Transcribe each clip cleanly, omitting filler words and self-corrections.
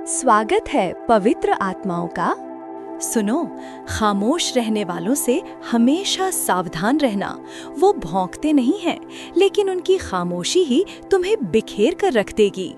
स्वागत है पवित्र आत्माओं का। सुनो, खामोश रहने वालों से हमेशा सावधान रहना। वो भौंकते नहीं हैं, लेकिन उनकी खामोशी ही तुम्हें बिखेर कर रख देगी।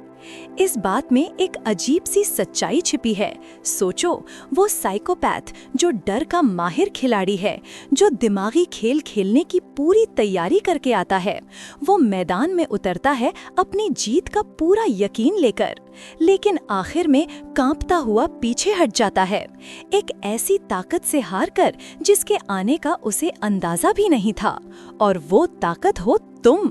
इस बात में एक अजीब सी सच्चाई छिपी है। सोचो, वो साइकोपैथ जो डर का माहिर खिलाड़ी है, जो दिमागी खेल खेलने की पूरी तैयारी करके आता है, वो मैदान में उतरता है अपनी जीत का पूरा यकीन लेकर, लेकिन आखिर में कांपता हुआ पीछे हट जाता है, एक ऐसी ताकत से हारकर जिसके आने का उसे अंदाजा भी नहीं था। और वो ताकत हो तुम।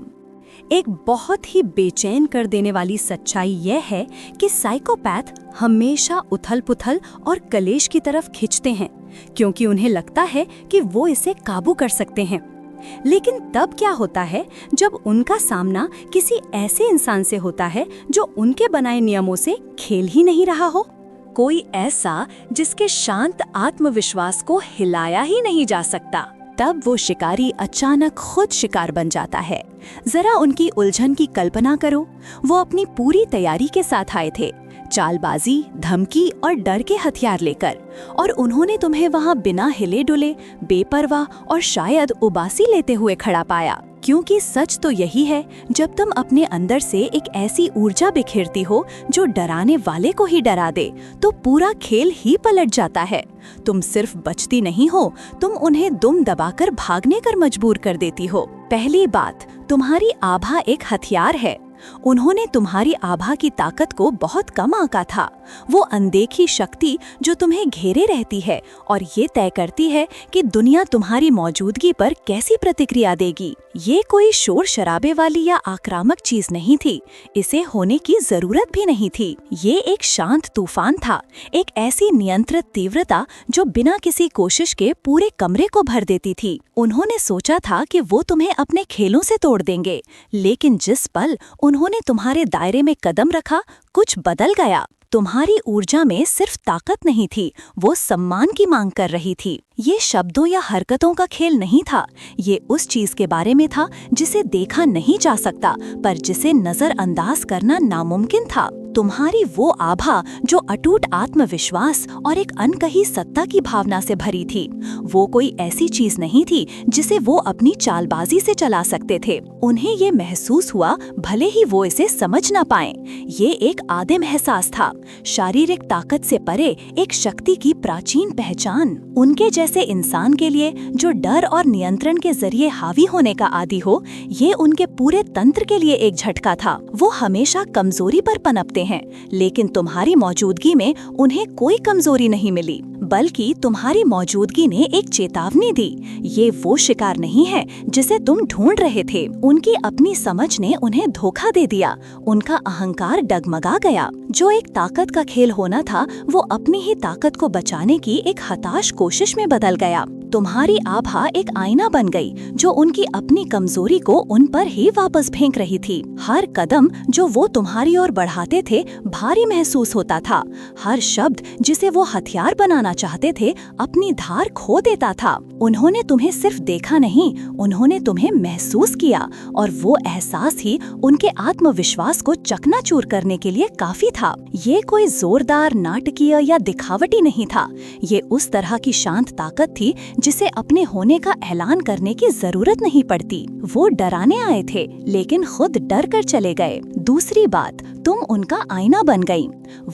एक बहुत ही बेचैन कर देने वाली सच्चाई यह है कि साइकोपैथ हमेशा उथल-पुथल और कलेश की तरफ खींचते हैं, क्योंकि उन्हें लगता है कि वो इसे काबू कर सकते हैं। लेकिन तब क्या होता है जब उनका सामना किसी ऐसे इंसान से होता है जो उनके बनाए नियमों से खेल ही नहीं रहा हो? कोई ऐसा जिसके शांत आत्मविश्वास को हिलाया ही नहीं जा सकता। तब वो शिकारी अचानक खुद शिकार बन जाता है। जरा उनकी उलझन की कल्पना करो। वो अपनी पूरी तैयारी के साथ आए थे, चालबाजी, धमकी और डर के हथियार लेकर, और उन्होंने तुम्हें वहां बिना हिले डुले, बेपरवाह और शायद उबासी लेते हुए खड़ा पाया। क्योंकि सच तो यही है, जब तुम अपने अंदर से एक ऐसी ऊर्जा बिखेरती हो जो डराने वाले को ही डरा दे, तो पूरा खेल ही पलट जाता है। तुम सिर्फ बचती नहीं हो, तुम उन्हें दुम दबाकर भागने कर मजबूर कर देती हो। पहली बात, तुम्हारी आभा एक हथियार है। उन्होंने तुम्हारी आभा की ताकत को बहुत कम आंका था। वो अनदेखी शक्ति जो तुम्हें घेरे रहती है और ये तय करती है कि दुनिया तुम्हारी मौजूदगी पर कैसी प्रतिक्रिया देगी। ये कोई शोर शराबे वाली या आक्रामक चीज नहीं थी। इसे होने की जरूरत भी नहीं थी। ये एक शांत तूफान था, एक ऐसी नियंत्रित तीव्रता जो बिना किसी कोशिश के पूरे कमरे को भर देती थी। उन्होंने सोचा था कि वो तुम्हें अपने खेलों से तोड़ देंगे, लेकिन जिस पल उन्होंने तुम्हारे दायरे में कदम रखा, कुछ बदल गया। तुम्हारी ऊर्जा में सिर्फ ताकत नहीं थी, वो सम्मान की मांग कर रही थी। ये शब्दों या हरकतों का खेल नहीं था, ये उस चीज के बारे में था जिसे देखा नहीं जा सकता, पर जिसे नजरअंदाज करना नामुमकिन था। तुम्हारी वो आभा जो अटूट आत्मविश्वास और एक अनकही सत्ता की भावना से भरी थी, वो कोई ऐसी चीज नहीं थी जिसे वो अपनी चालबाजी से चला सकते थे। उन्हें ये महसूस हुआ, भले ही वो इसे समझ ना पाएं। ये एक आदिम एहसास था, शारीरिक ताकत से परे एक शक्ति की प्राचीन पहचान। उनके जैसे इंसान के लिए जो डर और नियंत्रण के जरिए हावी होने का आदी हो, ये उनके पूरे तंत्र के लिए एक झटका था। वो हमेशा कमजोरी पर पनपते हैं, लेकिन तुम्हारी मौजूदगी में उन्हें कोई कमजोरी नहीं मिली, बल्कि तुम्हारी मौजूदगी ने एक चेतावनी दी। ये वो शिकार नहीं है जिसे तुम ढूंढ रहे थे। उनकी अपनी समझ ने उन्हें धोखा दे दिया। उनका अहंकार डगमगा गया। जो एक ताकत का खेल होना था, वो अपनी ही ताकत को बचाने की एक हताश कोशिश में बदल गया। तुम्हारी आभा एक आईना बन गई जो उनकी अपनी कमजोरी को उन पर ही वापस फेंक रही थी। हर कदम जो वो तुम्हारी ओर बढ़ाते थे भारी महसूस होता था। हर शब्द जिसे वो हथियार बनाना चाहते थे अपनी धार खो देता था। उन्होंने तुम्हें सिर्फ देखा नहीं, उन्होंने तुम्हें महसूस किया, और वो एहसास ही उनके आत्मविश्वास को चकनाचूर करने के लिए काफी था। ये कोई जोरदार, नाटकीय या दिखावटी नहीं था। ये उस तरह की शांत ताकत थी जिसे अपने होने का ऐलान करने की जरूरत नहीं पड़ती। वो डराने आए थे, लेकिन खुद डर कर चले गए। दूसरी बात, तुम उनका आईना बन गई।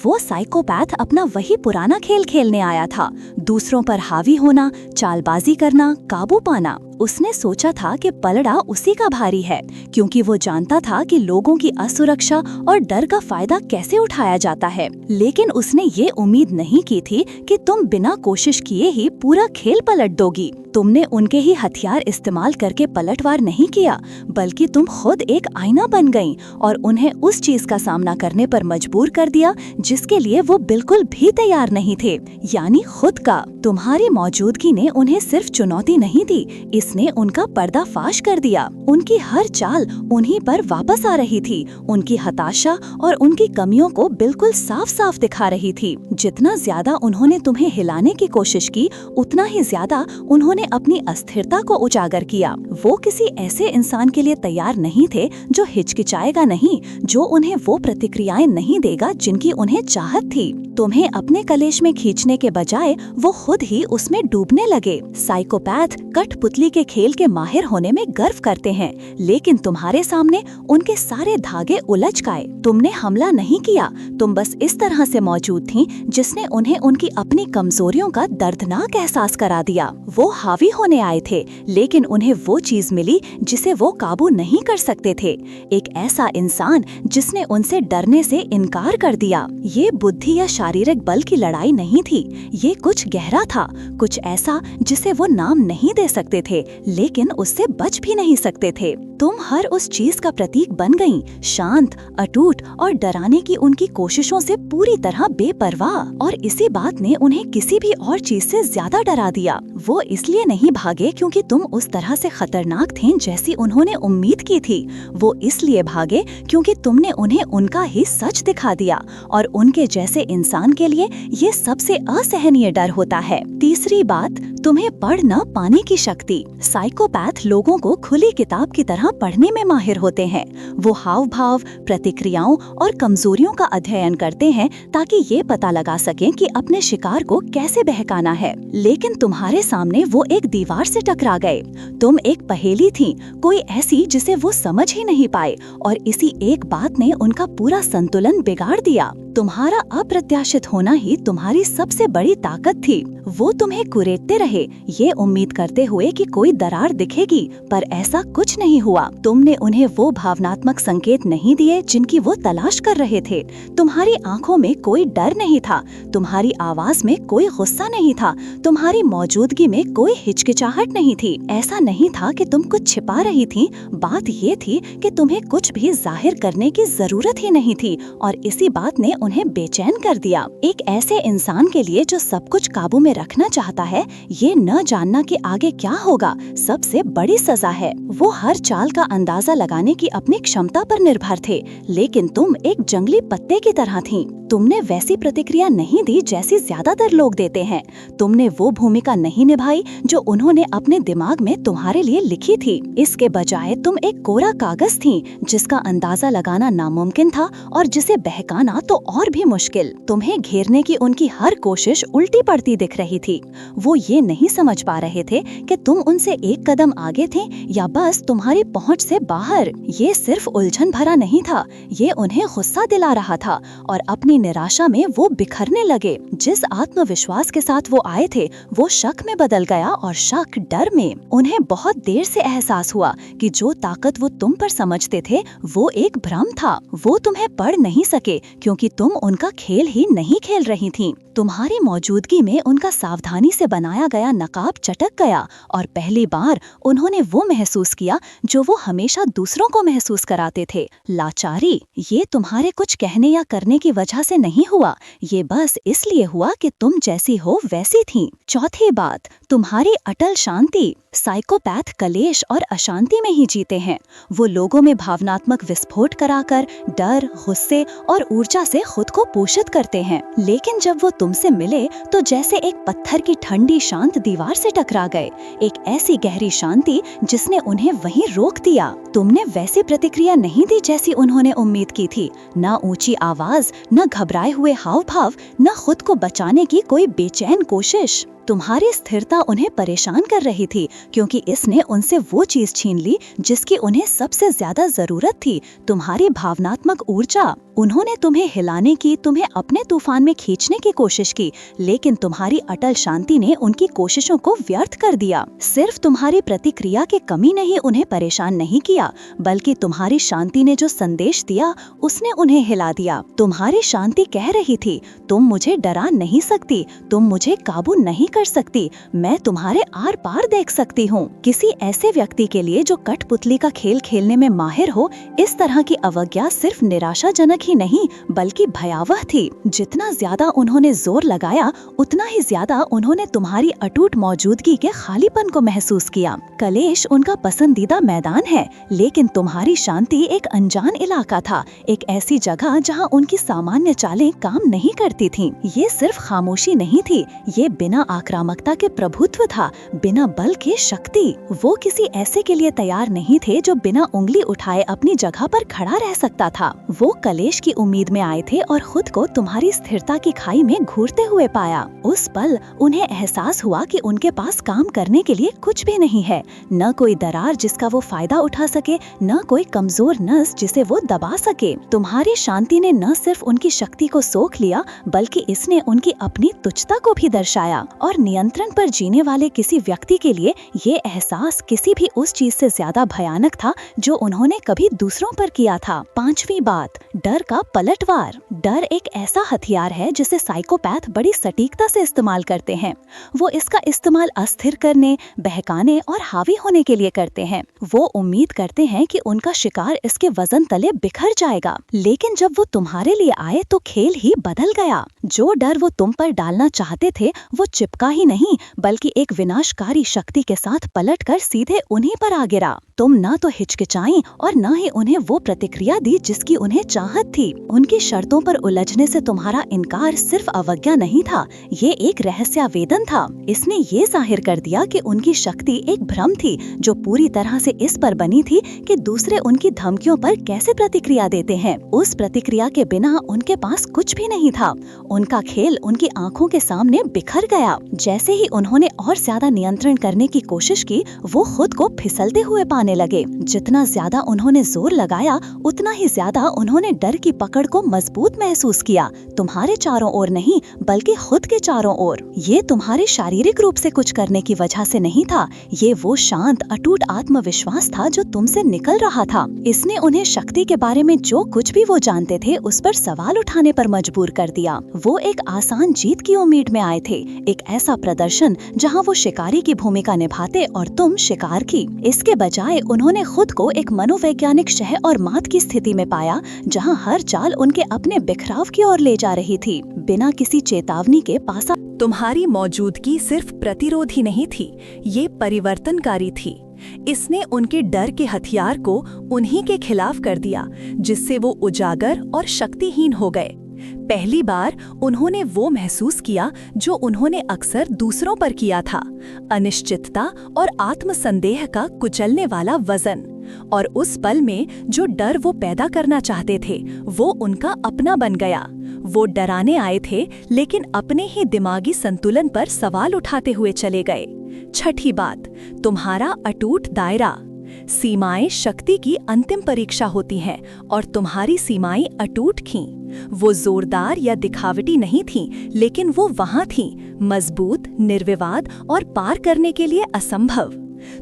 वो साइकोपैथ अपना वही पुराना खेल खेलने आया था, दूसरों पर हावी होना, चालबाजी करना, काबू पाना। उसने सोचा था कि पलड़ा उसी का भारी है, क्योंकि वो जानता था कि लोगों की असुरक्षा और डर का फायदा कैसे उठाया जाता है। लेकिन उसने ये उम्मीद नहीं की थी कि तुम बिना कोशिश किए ही पूरा खेल पलट दोगी। तुमने उनके ही हथियार इस्तेमाल करके पलटवार नहीं किया, बल्कि तुम खुद एक आईना बन गईं और उन्हें उस चीज का सामना करने पर मजबूर कर दिया जिसके लिए वो बिल्कुल भी तैयार नहीं थे, यानी खुद का। तुम्हारी मौजूदगी ने उन्हें सिर्फ चुनौती नहीं दी, इसने उनका पर्दाफाश कर दिया। उनकी हर चाल उन्हीं पर वापस आ रही थी, उनकी हताशा और उनकी कमियों को बिल्कुल साफ साफ दिखा रही थी। जितना ज्यादा उन्होंने तुम्हें हिलाने की कोशिश की, उतना ही ज्यादा उन्होंने अपनी अस्थिरता को उजागर किया। वो किसी ऐसे इंसान के लिए तैयार नहीं थे जो हिचकिचाएगा नहीं, जो उन्हें वो प्रतिक्रियाएं नहीं देगा जिनकी उन्हें चाहत थी। तुम्हें अपने कलेश में खींचने के बजाय वो खुद ही उसमें डूबने लगे। साइकोपैथ कठपुतली के खेल के माहिर होने में गर्व करते हैं, लेकिन तुम्हारे सामने उनके सारे धागे उलझ गए। तुमने हमला नहीं किया, तुम बस इस तरह से मौजूद थीं जिसने उन्हें उनकी अपनी कमजोरियों का दर्दनाक एहसास करा दिया। वो हावी होने आए थे, लेकिन उन्हें वो चीज मिली जिसे वो काबू नहीं कर सकते थे। एक ऐसा इंसान जिसने उनसे डरने से इनकार कर दिया। ये बुद्धि या शारीरिक बल की लड़ाई नहीं थी, ये कुछ गहरा था, कुछ ऐसा जिसे वो नाम नहीं दे सकते थे, लेकिन उससे बच भी नहीं सकते थे। तुम हर उस चीज का प्रतीक बन गईं, शांत, अटूट और डराने की उनकी कोशिशों से पूरी तरह बेपरवाह। और इसी बात ने उन्हें किसी भी और चीज से ज्यादा डरा दिया। वो इसलिए नहीं भागे क्योंकि तुम उस तरह से खतरनाक थे जैसी उन्होंने उम्मीद की थी। वो इसलिए भागे क्योंकि तुमने उन्हें उनका ही सच दिखा दिया, और उनके जैसे इंसान के लिए ये सबसे असहनीय डर होता है। तीसरी बात, तुम्हें पढ़ न पाने की शक्ति। साइकोपैथ लोगों को खुली किताब की तरह पढ़ने में माहिर होते हैं। वो हाव भाव, प्रतिक्रियाओं और कमजोरियों का अध्ययन करते हैं ताकि ये पता लगा सकें कि अपने शिकार को कैसे बहकाना है। लेकिन तुम्हारे सामने वो एक दीवार से टकरा गए। तुम एक पहेली थी, कोई ऐसी जिसे वो समझ ही नहीं पाए, और इसी एक बात ने उनका पूरा संतुलन बिगाड़ दिया। तुम्हारा अप्रत्याशित होना ही तुम्हारी सबसे बड़ी ताकत थी। वो तुम्हें कुरेदते रहे, ये उम्मीद करते हुए कि कोई दरार दिखेगी, पर ऐसा कुछ नहीं हुआ। तुमने उन्हें वो भावनात्मक संकेत नहीं दिए जिनकी वो तलाश कर रहे थे। तुम्हारी आंखों में कोई डर नहीं था, तुम्हारी आवाज में कोई गुस्सा नहीं था, तुम्हारी मौजूदगी में कोई हिचकिचाहट नहीं थी। ऐसा नहीं था कि तुम कुछ छिपा रही थी, बात ये थी कि तुम्हें कुछ भी जाहिर करने की जरूरत ही नहीं थी, और इसी बात ने उन्हें बेचैन कर दिया। एक ऐसे इंसान के लिए जो सब कुछ काबू में रखना चाहता है, ये न जानना कि आगे क्या होगा सबसे बड़ी सजा है। वो हर चाल का अंदाजा लगाने की अपनी क्षमता पर निर्भर थे, लेकिन तुम एक जंगली पत्ते की तरह थीं। तुमने वैसी प्रतिक्रिया नहीं दी जैसी ज्यादातर लोग देते हैं। तुमने वो भूमिका नहीं निभाई जो उन्होंने अपने दिमाग में तुम्हारे लिए लिखी थी। इसके बजाय तुम एक कोरा कागज थीं, जिसका अंदाजा लगाना नामुमकिन था और जिसे बहकाना तो और भी मुश्किल। तुम्हें घेरने की उनकी हर कोशिश उल्टी पड़ती दिख रही थी। वो ये नहीं समझ पा रहे थे कि तुम उनसे एक कदम आगे थे या बस तुम्हारी पहुंच से बाहर। ये सिर्फ उलझन भरा नहीं था, ये उन्हें गुस्सा दिला रहा था, और अपनी निराशा में वो बिखरने लगे। जिस आत्मविश्वास के साथ वो आए थे, वो शक में बदल गया, और शक डर में। उन्हें बहुत देर से एहसास हुआ कि जो ताकत वो तुम पर समझते थे, वो एक भ्रम था। वो तुम्हें पढ़ नहीं सके क्योंकि तुम उनका खेल ही नहीं खेल रही थीं। तुम्हारी मौजूदगी में उनका सावधानी से बनाया गया नकाब चटक गया, और पहली बार उन्होंने वो महसूस किया जो वो हमेशा दूसरों को महसूस कराते थे, लाचारी। ये तुम्हारे कुछ कहने या करने की वजह से नहीं हुआ, ये बस इसलिए हुआ कि तुम जैसी हो वैसी थीं। चौथी बात, तुम्हारी अटल शांति। साइकोपैथ कलेश और अशांति में ही जीते हैं। वो लोगों में भावनात्मक विस्फोट कराकर डर, गुस्से और ऊर्जा से खुद को पोषित करते हैं, लेकिन जब वो तुमसे मिले तो जैसे एक पत्थर की ठंडी शांत दीवार से टकरा गए, एक ऐसी गहरी शांति जिसने उन्हें वहीं रोक दिया। तुमने वैसी प्रतिक्रिया नहीं दी जैसी उन्होंने उम्मीद की थी, न ऊंची आवाज, न घबराए हुए हाव भाव, न खुद को बचाने की कोई बेचैन कोशिश। तुम्हारी स्थिरता उन्हें परेशान कर रही थी, क्योंकि इसने उनसे वो चीज छीन ली जिसकी उन्हें सबसे ज्यादा जरूरत थी, तुम्हारी भावनात्मक ऊर्जा। उन्होंने तुम्हें हिलाने की, तुम्हें अपने तूफान में खींचने की कोशिश की, लेकिन तुम्हारी अटल शांति ने उनकी कोशिशों को व्यर्थ कर दिया। सिर्फ तुम्हारी प्रतिक्रिया की कमी ने ही उन्हें परेशान नहीं किया, बल्कि तुम्हारी शांति ने जो संदेश दिया, उसने उन्हें हिला दिया। तुम्हारी शांति कह रही थी, तुम मुझे डरा नहीं सकती, तुम मुझे काबू नहीं कर सकती, मैं तुम्हारे आर पार देख सकती हूँ। किसी ऐसे व्यक्ति के लिए जो कठपुतली का खेल खेलने में माहिर हो, इस तरह की अवज्ञा सिर्फ निराशाजनक ही नहीं बल्कि भयावह थी। जितना ज्यादा उन्होंने जोर लगाया उतना ही ज्यादा उन्होंने तुम्हारी अटूट मौजूदगी के खालीपन को महसूस किया। कलेश उनका पसंदीदा मैदान है, लेकिन तुम्हारी शांति एक अनजान इलाका था, एक ऐसी जगह जहां उनकी सामान्य चालें काम नहीं करती थीं। ये सिर्फ खामोशी नहीं थी, ये बिना आक्रामकता के प्रभुत्व था, बिना बल के शक्ति। वो किसी ऐसे के लिए तैयार नहीं थे जो बिना उंगली उठाए अपनी जगह पर खड़ा रह सकता था। वो कलेश की उम्मीद में आए थे और खुद को तुम्हारी स्थिरता की खाई में घूरते हुए पाया। उस पल उन्हें एहसास हुआ कि उनके पास काम करने के लिए कुछ भी नहीं है, न कोई दरार जिसका वो फायदा उठा सके, न कोई कमजोर नस जिसे वो दबा सके। तुम्हारी शांति ने न सिर्फ उनकी शक्ति को सोख लिया, बल्कि इसने उनकी अपनी तुच्छता को भी दर्शाया। और नियंत्रण पर जीने वाले किसी व्यक्ति के लिए ये एहसास किसी भी उस चीज से ज्यादा भयानक था जो उन्होंने कभी दूसरों पर किया था। पांचवी बात, डर का पलटवार। डर एक ऐसा हथियार है जिसे साइकोपैथ बड़ी सटीकता से इस्तेमाल करते हैं। वो इसका इस्तेमाल अस्थिर करने, बहकाने और हावी होने के लिए करते हैं। वो उम्मीद करते हैं कि उनका शिकार इसके वजन तले बिखर जाएगा, लेकिन जब वो तुम्हारे लिए आए तो खेल ही बदल गया। जो डर वो तुम पर डालना चाहते थे वो चिपका ही नहीं, बल्कि एक विनाशकारी शक्ति के साथ पलटकर सीधे उन्हीं पर आ गिरा। तुम ना तो हिचकिचाई और न ही उन्हें वो प्रतिक्रिया दी जिसकी उन्हें चाहत थी। उनकी शर्तों पर उलझने से तुम्हारा इनकार सिर्फ अवज्ञा नहीं था, ये एक रहस्यावेदन था। इसने ये जाहिर कर दिया कि उनकी शक्ति एक भ्रम थी जो पूरी तरह से इस पर बनी थी कि दूसरे उनकी धमकियों पर कैसे प्रतिक्रिया देते हैं। उस प्रतिक्रिया के बिना उनके पास कुछ भी नहीं था। उनका खेल उनकी आंखों के सामने बिखर गया। जैसे ही उन्होंने और ज्यादा नियंत्रण करने की कोशिश की, वो खुद को फिसलते हुए पाने लगे। जितना ज्यादा उन्होंने जोर लगाया उतना ही ज्यादा उन्होंने डर की पकड़ को मजबूत महसूस किया, तुम्हारे चारों ओर नहीं बल्कि खुद के चारों ओर। ये तुम्हारे शारीरिक रूप से कुछ करने की वजह से नहीं था, ये वो शांत अटूट आत्मविश्वास था जो तुमसे निकल रहा था। इसने उन्हें शक्ति के बारे में जो कुछ भी वो जानते थे उस पर सवाल उठाने पर मजबूर कर दिया। वो एक आसान जीत की उम्मीद में आए थे, एक ऐसा प्रदर्शन जहाँ वो शिकारी की भूमिका निभाते और तुम शिकार की। इसके बजाय उन्होंने खुद को एक मनोवैज्ञानिक शह और मात की स्थिति में पाया, जहां हर चाल उनके अपने बिखराव की ओर ले जा रही थी, बिना किसी चेतावनी के पासा। तुम्हारी मौजूदगी सिर्फ प्रतिरोध ही नहीं थी, ये परिवर्तनकारी थी। इसने उनके डर के हथियार को उन्हीं के खिलाफ कर दिया, जिससे वो उजागर और शक्तिहीन हो गए। पहली बार उन्होंने वो महसूस किया जो उन्होंने अक्सर दूसरों पर किया था, अनिश्चितता और आत्मसंदेह का कुचलने वाला वजन। और उस पल में जो डर वो पैदा करना चाहते थे वो उनका अपना बन गया। वो डराने आए थे लेकिन अपने ही दिमागी संतुलन पर सवाल उठाते हुए चले गए। छठी बात, तुम्हारा अटूट दायरा। सीमाएं शक्ति की अंतिम परीक्षा होती हैं और तुम्हारी सीमाएं अटूट थीं। वो जोरदार या दिखावटी नहीं थीं, लेकिन वो वहां थीं, मजबूत, निर्विवाद और पार करने के लिए असंभव।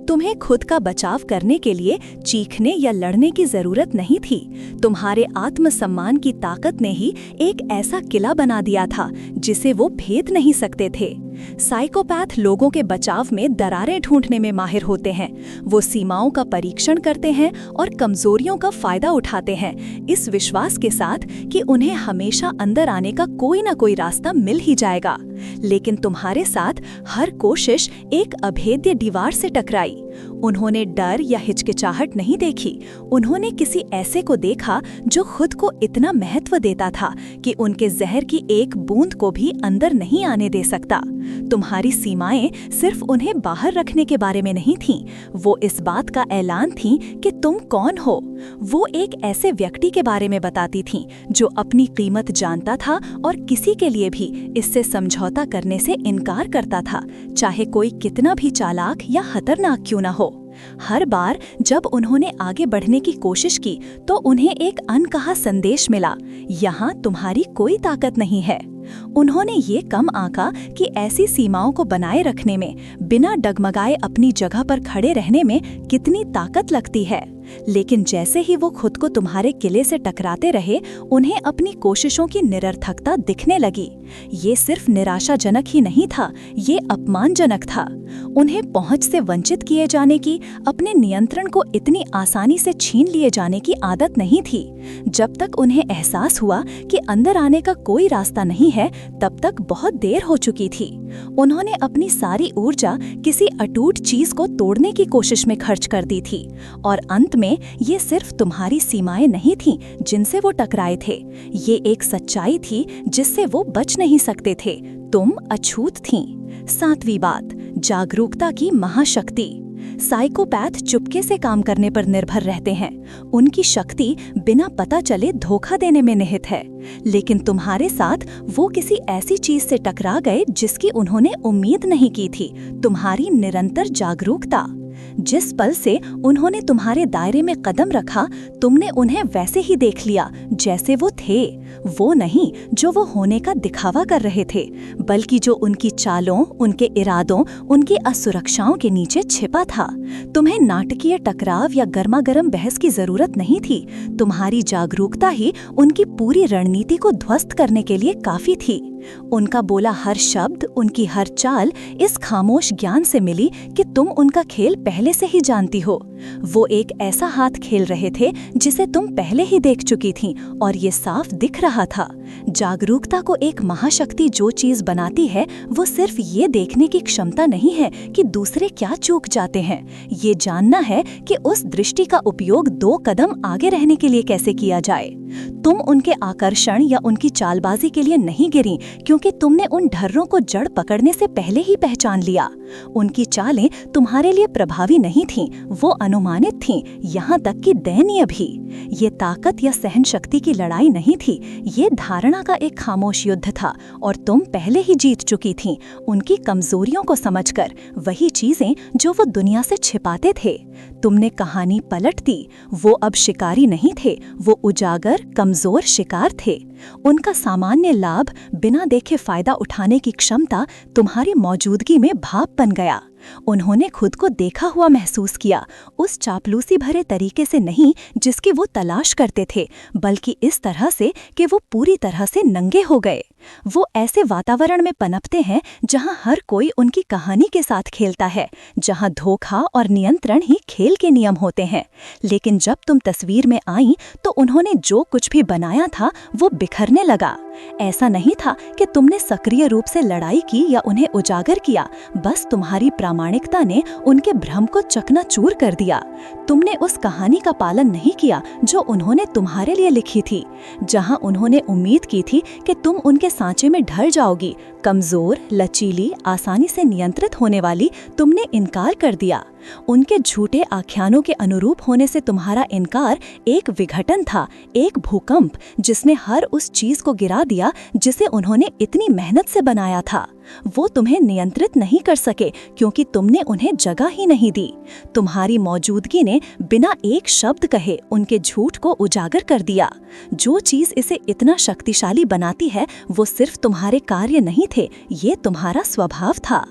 तुम्हें खुद का बचाव करने के लिए चीखने या लड़ने की जरूरत नहीं थी। तुम्हारे आत्मसम्मान की ताकत ने ही एक ऐसा किला बना दिया था जिसे वो भेद नहीं सकते थे। साइकोपैथ लोगों के बचाव में दरारें ढूंढने में माहिर होते हैं। वो सीमाओं का परीक्षण करते हैं और कमजोरियों का फायदा उठाते हैं, इस विश्वास के साथ कि उन्हें हमेशा अंदर आने का कोई ना कोई रास्ता मिल ही जाएगा। लेकिन तुम्हारे साथ हर कोशिश एक अभेद्य दीवार से टकराई। उन्होंने डर या हिचकिचाहट नहीं देखी, उन्होंने किसी ऐसे को देखा जो खुद को इतना महत्व देता था कि उनके जहर की एक बूंद को भी अंदर नहीं आने दे सकता। तुम्हारी सीमाएं सिर्फ उन्हें बाहर रखने के बारे में नहीं थीं, वो इस बात का ऐलान थीं कि तुम कौन हो। वो एक ऐसे व्यक्ति के बारे में बताती थीं जो अपनी कीमत जानता था और किसी के लिए भी इससे समझौता करने से इनकार करता था, चाहे कोई कितना भी चालाक या खतरनाक क्यों न हो। हर बार जब उन्होंने आगे बढ़ने की कोशिश की तो उन्हें एक अनकहा संदेश मिला, यहाँ तुम्हारी कोई ताकत नहीं है। उन्होंने ये कम आंका कि ऐसी सीमाओं को बनाए रखने में, बिना डगमगाए अपनी जगह पर खड़े रहने में कितनी ताकत लगती है। लेकिन जैसे ही वो खुद को तुम्हारे किले से टकराते रहे, उन्हें अपनी कोशिशों की निरर्थकता दिखने लगी। ये सिर्फ निराशाजनक ही नहीं था, ये अपमानजनक था। उन्हें पहुंच से वंचित किए जाने की, अपने नियंत्रण को इतनी आसानी से छीन लिए जाने की आदत नहीं थी। जब तक उन्हें एहसास हुआ कि अंदर आने का कोई रास्ता नहीं है, तब तक बहुत देर हो चुकी थी। उन्होंने अपनी सारी ऊर्जा किसी अटूट चीज को तोड़ने की कोशिश में खर्च कर दी थी, और अंत में ये सिर्फ तुम्हारी सीमाएं नहीं थीं जिनसे वो टकराए थे, ये एक सच्चाई थी जिससे वो बच नहीं सकते थे। तुम अछूत थीं। 7वीं बात, जागरूकता की महाशक्ति। साइकोपैथ चुपके से काम करने पर निर्भर रहते हैं। उनकी शक्ति बिना पता चले धोखा देने में निहित है। लेकिन तुम्हारे साथ वो किसी ऐसी चीज से टकरा गए जिसकी उन्होंने उम्मीद नहीं की थी, तुम्हारी निरंतर जागरूकता। जिस पल से उन्होंने तुम्हारे दायरे में कदम रखा, तुमने उन्हें वैसे ही देख लिया जैसे वो थे। वो नहीं जो वो होने का दिखावा कर रहे थे, बल्कि जो उनकी चालों, उनके इरादों, उनकी असुरक्षाओं के नीचे छिपा था। तुम्हें नाटकीय टकराव या गर्मागर्म बहस की जरूरत नहीं थी। तुम्हारी जागरूकता ही उनकी पूरी रणनीति को ध्वस्त करने के लिए काफी थी। उनका बोला हर शब्द, उनकी हर चाल इस खामोश ज्ञान से मिली कि तुम उनका खेल पहले से ही जानती हो। वो एक ऐसा हाथ खेल रहे थे जिसे तुम पहले ही देख चुकी थीं, और ये साफ दिख रहा था। जागरूकता को एक महाशक्ति जो चीज बनाती है, वो सिर्फ ये देखने की क्षमता नहीं है कि दूसरे क्या चूक जाते हैं। ये जानना है कि उस दृष्टि का उपयोग 2 कदम आगे रहने के लिए कैसे किया जाए। तुम उनके आकर्षण या उनकी चालबाजी के लिए नहीं गिरी, क्योंकि तुमने उन ढर्रों को जड़ पकड़ने से पहले ही पहचान लिया। उनकी चालें तुम्हारे लिए प्रभावी नहीं थीं, वो अनुमानित थीं, यहाँ तक कि दयनीय भी। ये ताकत या सहन शक्ति की लड़ाई नहीं थी, ये धारणा का एक खामोश युद्ध था, और तुम पहले ही जीत चुकी थीं, उनकी कमजोरियों को समझकर, वही चीजें जो वो दुनिया से छिपाते थे। तुमने कहानी पलट दी। वो अब शिकारी नहीं थे, वो उजागर कमजोर शिकार थे। उनका सामान्य लाभ बिना देखे फायदा उठाने की क्षमता तुम्हारी मौजूदगी में भाप बन गया। उन्होंने खुद को देखा हुआ महसूस किया, उस चापलूसी भरे तरीके से नहीं जिसकी वो तलाश करते थे, बल्कि इस तरह से कि वो पूरी तरह से नंगे हो गए। वो ऐसे वातावरण में पनपते हैं जहां हर कोई उनकी कहानी के साथ खेलता है, जहां धोखा और नियंत्रण ही खेल के नियम होते हैं। लेकिन जब तुम तस्वीर में आई तो उन्होंने जो कुछ भी बनाया था वो बिखरने लगा। ऐसा नहीं था कि तुमने सक्रिय रूप से लड़ाई की या उन्हें उजागर किया, बस तुम्हारी प्रामाणिकता ने उनके भ्रम को चकनाचूर कर दिया। तुमने उस कहानी का पालन नहीं किया जो उन्होंने तुम्हारे लिए लिखी थी, जहां उन्होंने उम्मीद की थी कि तुम उनके सांचे में ढल जाओगी। कमजोर, लचीली, आसानी से नियंत्रित होने वाली, तुमने इनकार कर दिया। उनके झूठे आख्यानों के अनुरूप होने से तुम्हारा इनकार एक विघटन था, एक भूकंप जिसने हर उस चीज को गिरा दिया जिसे उन्होंने इतनी मेहनत से बनाया था। वो तुम्हें नियंत्रित नहीं कर सके क्योंकि तुमने उन्हें जगह ही नहीं दी। तुम्हारी मौजूदगी ने बिना एक शब्द कहे उनके झूठ को उजागर कर दिया। जो चीज इसे इतना शक्तिशाली बनाती है वो सिर्फ तुम्हारे कार्य नहीं थे, ये तुम्हारा स्वभाव था।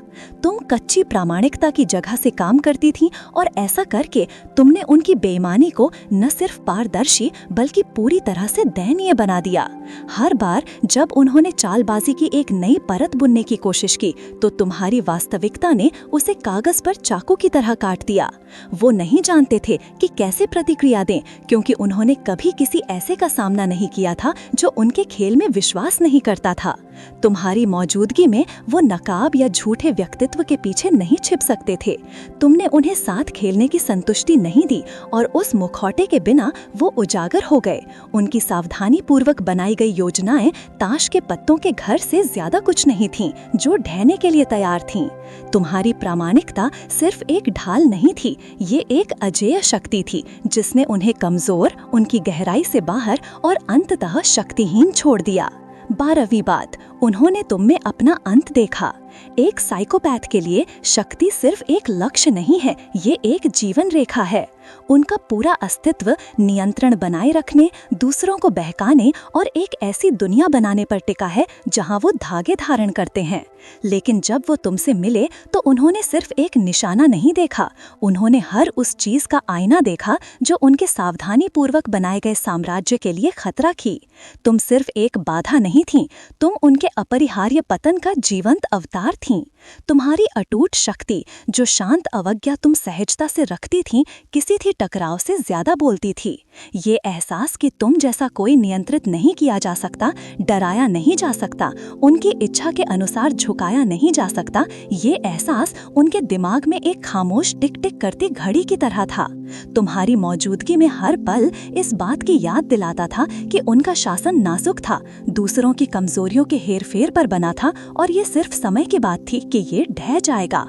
तुम कच्ची प्रामाणिकता की जगह से काम करती थी, और ऐसा करके तुमने उनकी बेईमानी को न सिर्फ पारदर्शी बल्कि पूरी तरह से दयनीय बना दिया। हर बार जब उन्होंने चालबाजी की एक नई परत बुनने की कोशिश की तो तुम्हारी वास्तविकता ने उसे कागज पर चाकू की तरह काट दिया। वो नहीं जानते थे कि कैसे प्रतिक्रिया दें, क्योंकि उन्होंने कभी किसी ऐसे का सामना नहीं किया था जो उनके खेल में विश्वास नहीं करता था। तुम्हारी मौजूदगी में वो नकाब या झूठे व्यक्तित्व के पीछे नहीं छिप सकते थे। तुमने उन्हें साथ खेलने की संतुष्टि नहीं दी, और उस मुखौटे के बिना वो उजागर हो गए। उनकी सावधानी पूर्वक बनाई गई योजनाएं ताश के पत्तों के घर से ज्यादा कुछ नहीं थीं, जो ढहने के लिए तैयार थीं। तुम्हारी प्रामाणिकता सिर्फ एक ढाल नहीं थी, ये एक अजेय शक्ति थी जिसने उन्हें कमजोर, उनकी गहराई से बाहर और अंततः शक्तिहीन छोड़ दिया। 12वीं बात, उन्होंने तुम में अपना अंत देखा। एक साइकोपैथ के लिए शक्ति सिर्फ एक लक्ष्य नहीं है, ये एक जीवन रेखा है। उनका पूरा अस्तित्व नियंत्रण बनाए रखने, दूसरों को बहकाने और एक ऐसी दुनिया बनाने पर टिका है जहां वो धागे धारण करते हैं। लेकिन जब वो तुमसे मिले तो उन्होंने सिर्फ एक निशाना नहीं देखा, उन्होंने हर उस चीज का आईना देखा जो उनके सावधानी पूर्वक बनाए गए साम्राज्य के लिए खतरा थी। तुम सिर्फ एक बाधा नहीं थी, तुम उनके अपरिहार्य पतन का जीवंत अवतार थीं। तुम्हारी अटूट शक्ति, जो शांत अवज्ञा तुम सहजता से रखती थीं, किसी भी टकराव से ज्यादा बोलती थी। ये एहसास कि तुम जैसा कोई नियंत्रित नहीं किया जा सकता, डराया नहीं जा सकता, उनकी इच्छा के अनुसार झुकाया नहीं जा सकता, ये एहसास उनके दिमाग में एक खामोश टिक टिक करती घड़ी की तरह था। तुम्हारी मौजूदगी में हर पल इस बात की याद दिलाता था कि उनका शासन नाजुक था, दूसरों की कमजोरियों के हेरफेर पर बना था और ये सिर्फ समय की बात थी कि ये ढह जाएगा।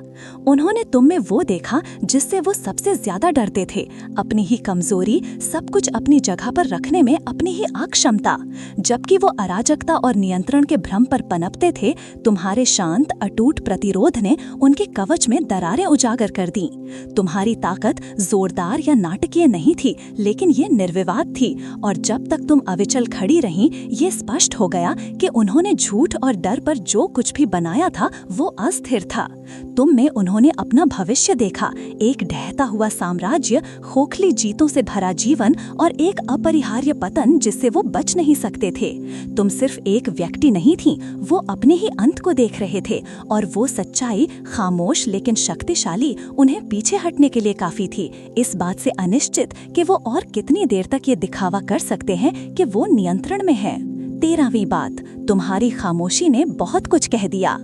उन्होंने तुम में वो देखा जिससे वो सबसे ज्यादा डरते थे, अपनी ही कमजोरी, सब कुछ अपनी जगह पर रखने में अपनी ही अक्षमता। जबकि वो अराजकता और नियंत्रण के भ्रम पर पनपते थे, तुम्हारे शांत अटूट प्रतिरोध ने उनके कवच में दरारें उजागर कर दी। तुम्हारी ताकत जोरदार या नाटकीय नहीं थी, लेकिन ये निर्विवाद थी, और जब तक तुम अविचल खड़ी रहीं, ये स्पष्ट हो गया कि उन्होंने झूठ और डर पर जो कुछ भी बनाया था वो अस्थिर था। तुम में उन्होंने अपना भविष्य देखा, एक ढहता हुआ साम्राज्य, खोखली जीतों से भरा जीवन और एक अपरिहार्य पतन जिससे वो बच नहीं सकते थे। तुम सिर्फ एक व्यक्ति नहीं थी, वो अपने ही अंत को देख रहे थे, और वो सच्चाई, खामोश लेकिन शक्तिशाली, उन्हें पीछे हटने के लिए काफी थी, इस बात से अनिश्चित कि वो और कितनी देर तक ये दिखावा कर सकते हैं कि वो नियंत्रण में है। 13वीं बात, तुम्हारी खामोशी ने बहुत कुछ कह दिया।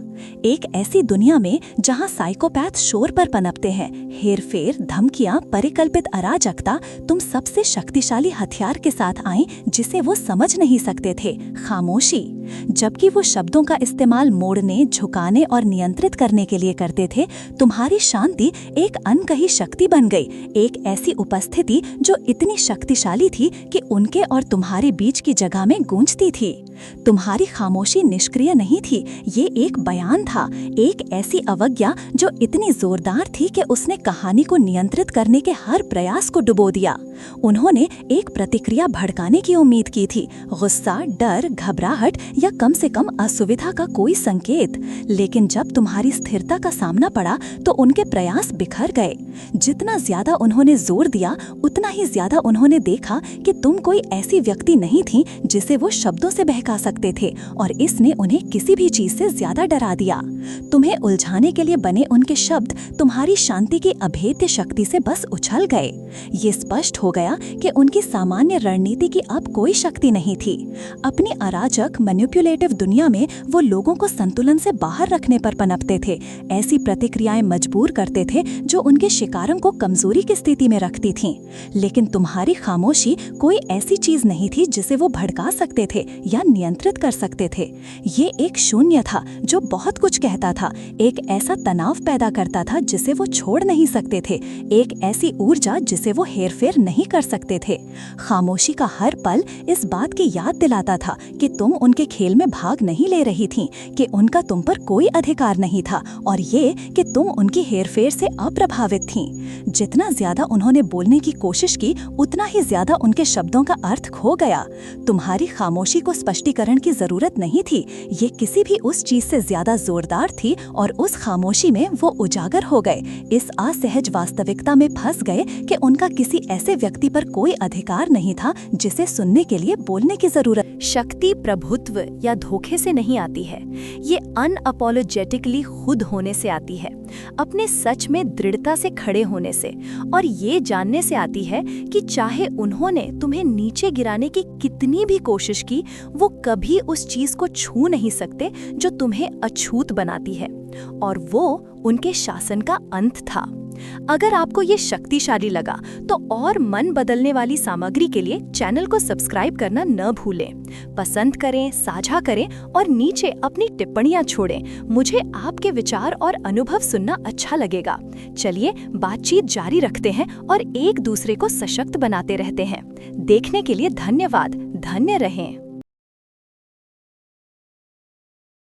एक ऐसी दुनिया में जहां साइकोपैथ शोर पर पनपते हैं, हेरफेर, धमकियां, परिकल्पित अराजकता, तुम सबसे शक्तिशाली हथियार के साथ आए जिसे वो समझ नहीं सकते थे, खामोशी। जबकि वो शब्दों का इस्तेमाल मोड़ने, झुकाने और नियंत्रित करने के लिए करते थे, तुम्हारी शांति एक अनकही शक्ति बन गई, एक ऐसी उपस्थिति जो इतनी शक्तिशाली थी कि उनके और तुम्हारे बीच की जगह में गूंजती थी। तुम्हारी खामोशी निष्क्रिय नहीं थी, ये एक बयान था, एक ऐसी अवज्ञा जो इतनी जोरदार थी कि उसने कहानी को नियंत्रित करने के हर प्रयास को डुबो दिया। उन्होंने एक प्रतिक्रिया भड़काने की उम्मीद की थी, गुस्सा, डर, घबराहट या कम से कम असुविधा का कोई संकेत, लेकिन जब तुम्हारी स्थिरता का सामना पड़ा तो उनके प्रयास बिखर गए। जितना ज्यादा उन्होंने जोर दिया, उतना ही ज्यादा उन्होंने देखा कि तुम कोई ऐसी व्यक्ति नहीं थी जिसे वो शब्दों से बहका सकते थे, और इसने उन्हें किसी भी चीज से ज्यादा डरा दिया। तुम्हें उलझाने के लिए बने उनके शब्द तुम्हारी शांति की अभेद्य शक्ति से बस उछल गए। ये स्पष्ट हो गया कि उनकी सामान्य रणनीति की अब कोई शक्ति नहीं थी। अपनी अराजक, मैनिपुलेटिव दुनिया में वो लोगों को संतुलन से बाहर रखने पर पनपते थे, ऐसी प्रतिक्रियाएं मजबूर करते थे जो उनके शिकारों को कमजोरी की स्थिति में रखती थीं। लेकिन तुम्हारी खामोशी कोई ऐसी चीज नहीं थी जिसे वो भड़का सकते थे या नियंत्रित कर सकते थे। ये एक शून्य था जो बहुत कुछ कहता था, एक ऐसा तनाव पैदा करता था जिसे वो छोड़ नहीं सकते थे, एक ऐसी ऊर्जा जिसे वो हेरफेर नहीं कर सकते थे। खामोशी का हर पल इस बात की याद दिलाता था कि तुम उनके खेल में भाग नहीं ले रही थीं, कि उनका तुम पर कोई अधिकार नहीं था, और ये कि तुम उनकी हेरफेर से अप्रभावित थीं। जितना ज्यादा उन्होंने बोलने की कोशिश की, उतना ही ज्यादा उनके शब्दों का अर्थ खो गया। तुम्हारी खामोशी को स्पष्टीकरण की जरूरत नहीं थी, ये किसी भी उस चीज से ज्यादा जोरदार थी, और उस खामोशी में वो उजागर हो गए, इस असहज वास्तविकता में फंस गए कि उनका किसी ऐसे व्यक्ति पर कोई अधिकार नहीं था जिसे सुनने के लिए बोलने की जरूरत। शक्ति प्रभुत्व या धोखे से नहीं आती है, ये अनअपोलोजेटिकली खुद होने से आती है, अपने सच में दृढ़ता से खड़े होने से, और ये जानने से आती है कि चाहे उन्होंने तुम्हें नीचे गिराने की कितनी भी कोशिश की, वो कभी उस चीज को छू नहीं सकते जो तुम्हें अछूत बनाती है, और वो उनके शासन का अंत था। अगर आपको ये शक्तिशाली लगा तो और मन बदलने वाली सामग्री के लिए चैनल को सब्सक्राइब करना न भूलें। पसंद करें, साझा करें और नीचे अपनी टिप्पणियां छोड़ें। मुझे आपके विचार और अनुभव सुनना अच्छा लगेगा। चलिए बातचीत जारी रखते हैं और एक दूसरे को सशक्त बनाते रहते हैं। देखने के लिए धन्यवाद। धन्य रहें।